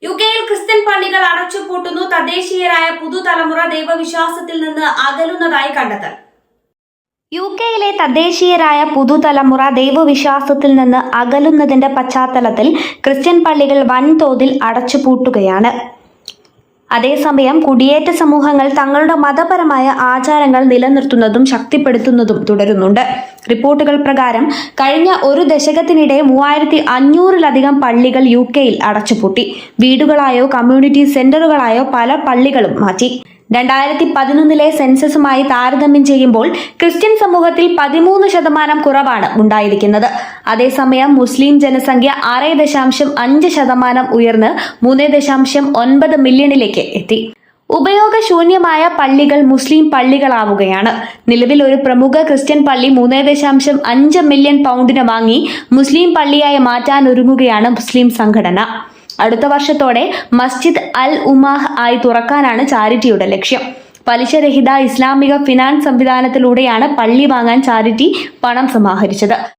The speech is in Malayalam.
യുകെയിൽ ക്രിസ്ത്യൻ പള്ളികൾ അടച്ചുപൂട്ടുന്നു. തദ്ദേശീയരായ പുതുതലമുറ ദൈവവിശ്വാസത്തിൽ നിന്ന് അകലുന്നതായി കണ്ടെത്തൽ. യുകെയിലെ തദ്ദേശീയരായ പുതുതലമുറ ദൈവവിശ്വാസത്തിൽ നിന്ന് അകലുന്നതിന്റെ പശ്ചാത്തലത്തിൽ ക്രിസ്ത്യൻ പള്ളികൾ വൻതോതിൽ അടച്ചുപൂട്ടുകയാണ്. അതേസമയം കുടിയേറ്റ സമൂഹങ്ങൾ തങ്ങളുടെ മതപരമായ ആചാരങ്ങൾ നിലനിർത്തുന്നതും ശക്തിപ്പെടുത്തുന്നതും തുടരുന്നുണ്ട്. റിപ്പോർട്ടുകൾ പ്രകാരം കഴിഞ്ഞ ഒരു ദശകത്തിനിടെ 3500-ലധികം പള്ളികൾ യുകെയിൽ അടച്ചുപൂട്ടി. വീടുകളായോ കമ്മ്യൂണിറ്റി സെന്ററുകളായോ പല പള്ളികളും മാറ്റി. 2011 സെൻസസുമായി താരതമ്യം ചെയ്യുമ്പോൾ ക്രിസ്ത്യൻ സമൂഹത്തിൽ 13% കുറവാണ് ഉണ്ടായിരിക്കുന്നത്. അതേസമയം മുസ്ലിം ജനസംഖ്യ 6.5% ഉയർന്ന് 3.9 മില്യണിലേക്ക് എത്തി. ഉപയോഗശൂന്യമായ പള്ളികൾ മുസ്ലിം പള്ളികളാവുകയാണ്. നിലവിൽ ഒരു പ്രമുഖ ക്രിസ്ത്യൻ പള്ളി 3.5 മില്യൺ പൗണ്ടിന് വാങ്ങി മുസ്ലിം പള്ളിയായി മാറ്റാനൊരുങ്ങുകയാണ് മുസ്ലിം സംഘടന. അടുത്ത വർഷത്തോടെ മസ്ജിദ് അൽ ഉമാഹ് ആയി തുറക്കാനാണ് ചാരിറ്റിയുടെ ലക്ഷ്യം. പലിശരഹിത ഇസ്ലാമിക ഫിനാൻസ് സംവിധാനത്തിലൂടെയാണ് പള്ളി വാങ്ങാൻ ചാരിറ്റി പണം സമാഹരിച്ചത്.